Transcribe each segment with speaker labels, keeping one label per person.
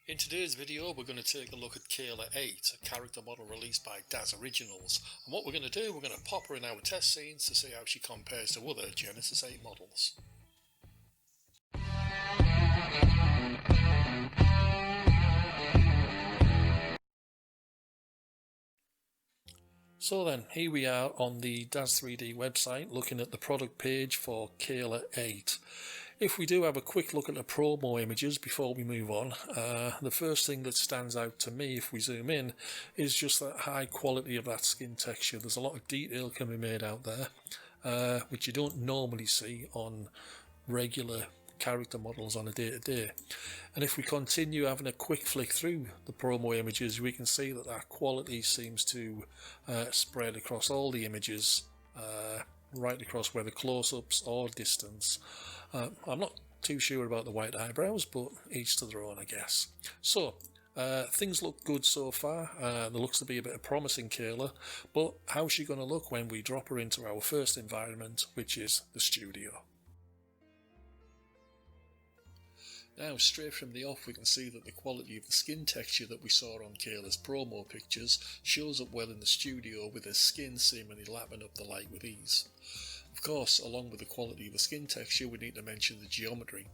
Speaker 1: In today's video we're going to take a look at Kayla 8, a character model released by Daz Originals, and what we're going to do, we're going to pop her in our test scenes to see how she compares to other Genesis 8 models. So then, here we are on the Daz 3D website looking at the product page for Kayla 8. If we do have a quick look at the promo images before we move on, the first thing that stands out to me if we zoom in is just that high quality of that skin texture. There's a lot of detail can be made out there, which you don't normally see on regular character models on a day-to-day. And if we continue having a quick flick through the promo images, we can see that that quality seems to spread across all the images, right across whether close-ups or distance. I'm not too sure about the white eyebrows, but each to their own, I guess. So things look good so far. There looks to be a bit of promising Kayla, but how's she going to look when we drop her into our first environment, which is the studio? Now, straight from the off, we can see that the quality of the skin texture that we saw on Kayla's promo pictures shows up well in the studio, with her skin seemingly lapping up the light with ease. Of course, along with the quality of the skin texture, we need to mention the geometry,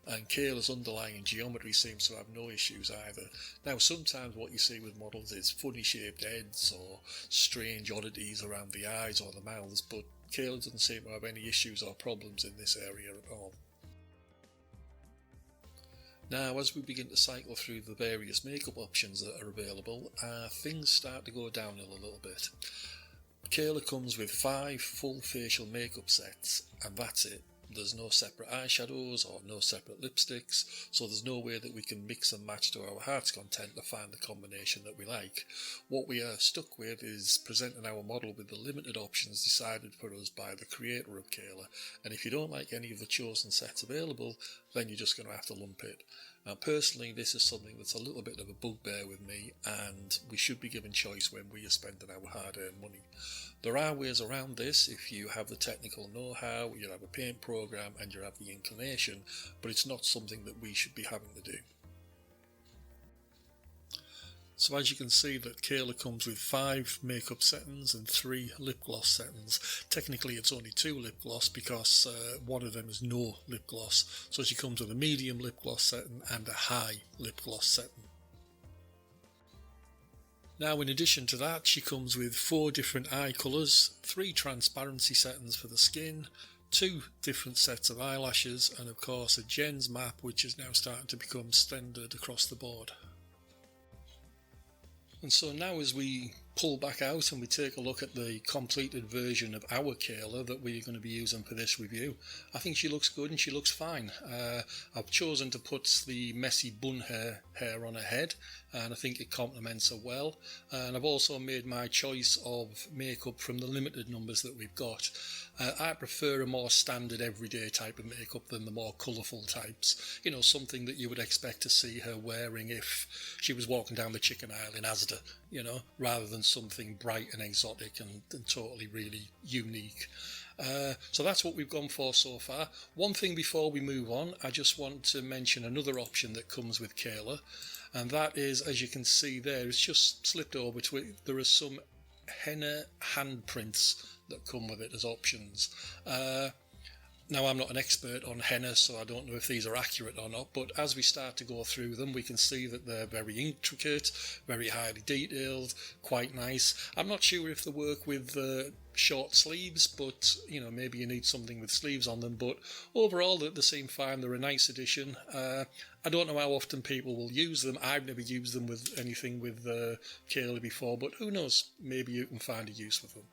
Speaker 1: and Kayla's underlying geometry seems to have no issues either. Now, sometimes what you see with models is funny shaped heads or strange oddities around the eyes or the mouths, but Kayla doesn't seem to have any issues or problems in this area at all. Now, as we begin to cycle through the various makeup options that are available, things start to go downhill a little bit. Kayla comes with 5 full facial makeup sets, and that's it. There's no separate eyeshadows or no separate lipsticks, so there's no way that we can mix and match to our heart's content to find the combination that we like. What we are stuck with is presenting our model with the limited options decided for us by the creator of Kayla, and if you don't like any of the chosen sets available, then you're just going to have to lump it. Now, personally, this is something that's a little bit of a bugbear with me, and we should be given choice when we are spending our hard-earned money. There are ways around this if you have the technical know-how, you have a paint program, and you have the inclination, but it's not something that we should be having to do. So as you can see that Kayla comes with 5 makeup settings and 3 lip gloss settings. Technically it's only 2 lip gloss because one of them is no lip gloss. So she comes with a medium lip gloss setting and a high lip gloss setting. Now, in addition to that, she comes with 4 different eye colours, 3 transparency settings for the skin, 2 different sets of eyelashes, and of course a Gens map, which is now starting to become standard across the board. And so now, as we pull back out and we take a look at the completed version of our Kayla that we're going to be using for this review, I think she looks good and she looks fine. I've chosen to put the messy bun hair on her head, and I think it complements her well. And I've also made my choice of makeup from the limited numbers that we've got. I prefer a more standard everyday type of makeup than the more colourful types. You know, something that you would expect to see her wearing if she was walking down the chicken aisle in Asda, you know, rather than something bright and exotic and totally really unique. So that's what we've gone for so far. One thing before we move on, I just want to mention another option that comes with Kayla, and that is, as you can see there, it's just slipped over to it. There are some Henna Hand Prints that come with it as options. Now, I'm not an expert on henna, so I don't know if these are accurate or not, but as we start to go through them, we can see that they're very intricate, very highly detailed, quite nice. I'm not sure if they work with short sleeves, but, you know, maybe you need something with sleeves on them, but overall they seem fine. They're a nice addition. I don't know how often people will use them. I've never used them with anything with Kayla before, but who knows, maybe you can find a use with them.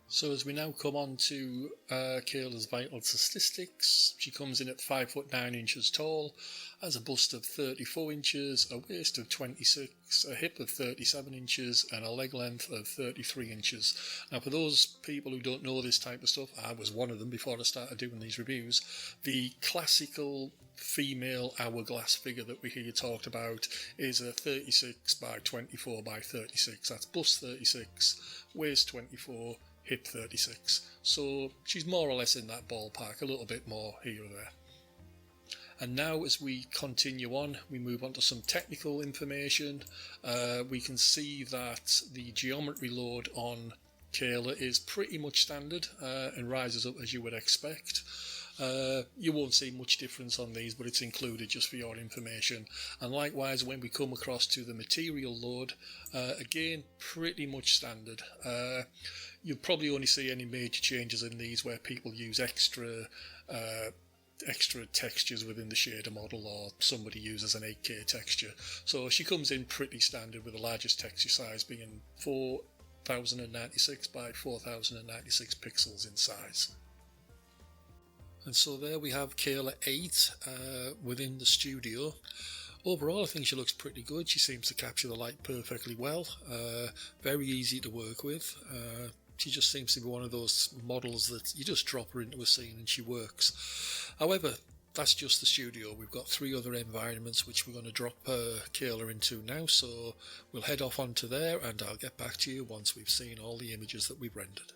Speaker 1: So as we now come on to Kayla's vital statistics, she comes in at 5 foot 9 inches tall, has a bust of 34 inches, a waist of 26, a hip of 37 inches, and a leg length of 33 inches. Now, for those people who don't know this type of stuff, I was one of them before I started doing these reviews, the classical female hourglass figure that we hear talked about is a 36 by 24 by 36. That's bust 36, waist 24, hip 36, so she's more or less in that ballpark, a little bit more here or there. And now as we continue on, we move on to some technical information. We can see that the geometry load on Kayla is pretty much standard and rises up as you would expect. You won't see much difference on these, but it's included just for your information. And likewise, when we come across to the material load, again, pretty much standard. You'll probably only see any major changes in these where people use extra textures within the shader model, or somebody uses an 8K texture. So she comes in pretty standard, with the largest texture size being 4096 by 4096 pixels in size. And so there we have Kayla 8 within the studio. Overall, I think she looks pretty good. She seems to capture the light perfectly well. Very easy to work with. She just seems to be one of those models that you just drop her into a scene and she works. However, that's just the studio. We've got 3 other environments which we're going to drop Kayla into now. So we'll head off onto there, and I'll get back to you once we've seen all the images that we've rendered.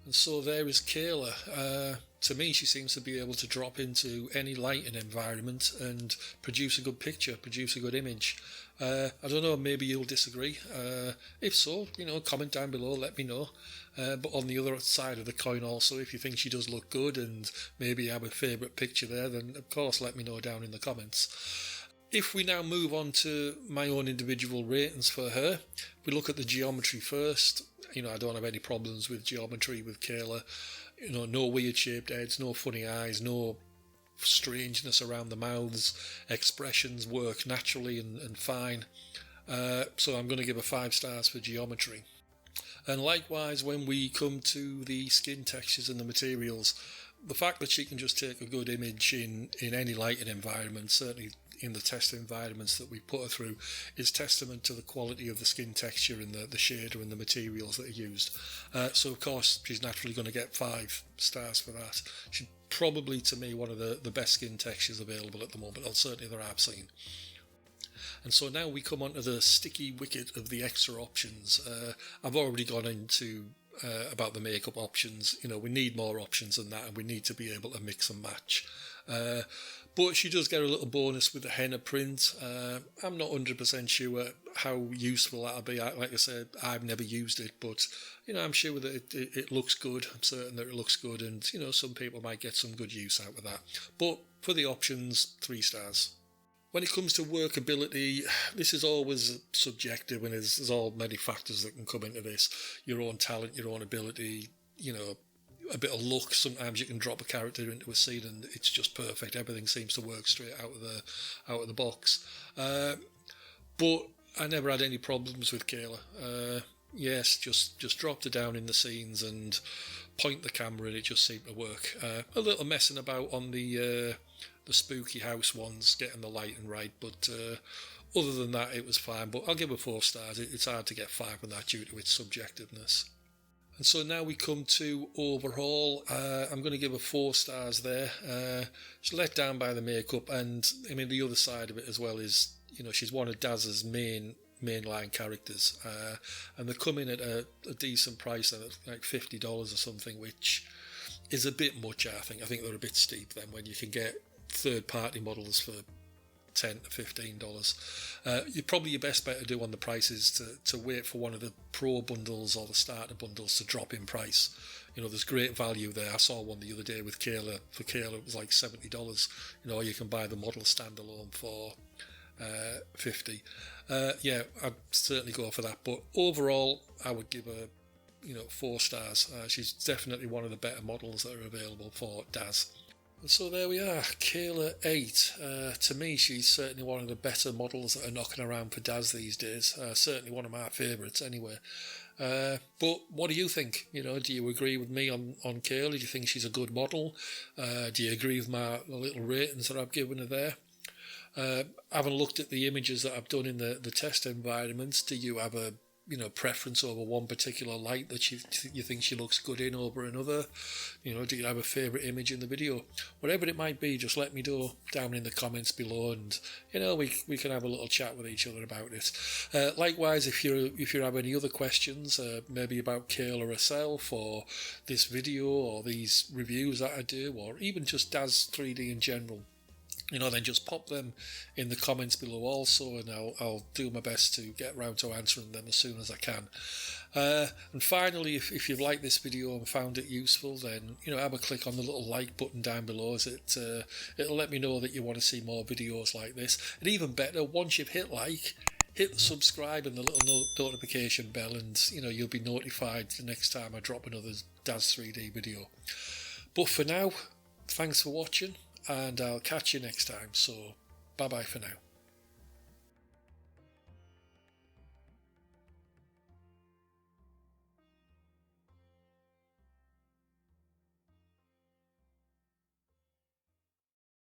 Speaker 1: And so there is Kayla. To me, she seems to be able to drop into any lighting environment and produce a good picture, produce a good image. I don't know, maybe you'll disagree. If so, comment down below, let me know. But on the other side of the coin also, if you think she does look good and maybe you have a favourite picture there, then of course let me know down in the comments. If we now move on to my own individual ratings for her, we look at the geometry first. I don't have any problems with geometry with Kayla. No weird shaped heads, no funny eyes, no strangeness around the mouths. Expressions work naturally and fine. So I'm going to give her 5 stars for geometry. And likewise, when we come to the skin textures and the materials, the fact that she can just take a good image in any lighting environment, certainly in the test environments that we put her through, is testament to the quality of the skin texture and the shader and the materials that are used. So of course she's naturally going to get 5 stars for that. She's probably, to me, one of the best skin textures available at the moment, or certainly that I've seen. And so now we come on to the sticky wicket of the extra options. I've already gone into about the makeup options. We need more options than that, and we need to be able to mix and match. But she does get a little bonus with the henna print. I'm not 100% sure how useful that'll be. Like I said, I've never used it, but I'm sure that it looks good. I'm certain that it looks good, and some people might get some good use out of that. But for the options, 3 stars. When it comes to workability, this is always subjective, and there's all many factors that can come into this. Your own talent, your own ability, a bit of luck. Sometimes you can drop a character into a scene and it's just perfect. Everything seems to work straight out of the box. But I never had any problems with Kayla. Yes, just dropped her down in the scenes and point the camera, and it just seemed to work. A little messing about on the spooky house ones, getting the lighting right, but other than that it was fine. But I'll give her 4 stars. It's hard to get 5 on that due to its subjectiveness. And so now we come to overall. I'm going to give her 4 stars there. She's let down by the makeup, and the other side of it as well is she's one of Daz's mainline characters, and they come in at a decent price, at like $50 or something, which is a bit much. I think they're a bit steep then, when you can get third-party models for $10 to $15. You're probably your best bet to do on the price is to wait for one of the pro bundles or the starter bundles to drop in price. You know, there's great value there. I saw one the other day with Kayla. For Kayla, it was like $70. You know, you can buy the model standalone for 50. Yeah, I'd certainly go for that. But overall, I would give her, 4 stars. She's definitely one of the better models that are available for Daz. And so there we are, Kayla 8. To me, she's certainly one of the better models that are knocking around for Daz these days. Certainly one of my favourites anyway. But what do you think? Do you agree with me on Kayla? Do you think she's a good model? Do you agree with my little ratings that I've given her there? Having looked at the images that I've done in the test environments, do you have a preference over one particular light that you think she looks good in over another? Do you have a favourite image in the video? Whatever it might be, just let me know down in the comments below, and we can have a little chat with each other about it. Likewise, if you have any other questions, maybe about Kayla herself, or this video, or these reviews that I do, or even just Daz 3D in general, then just pop them in the comments below also, and I'll do my best to get round to answering them as soon as I can. And finally, if you've liked this video and found it useful, then have a click on the little like button down below, as it'll let me know that you want to see more videos like this. And even better, once you've hit like, hit subscribe and the little notification bell, and you'll be notified the next time I drop another Daz 3D video. But for now, thanks for watching, and I'll catch you next time. So bye bye for now.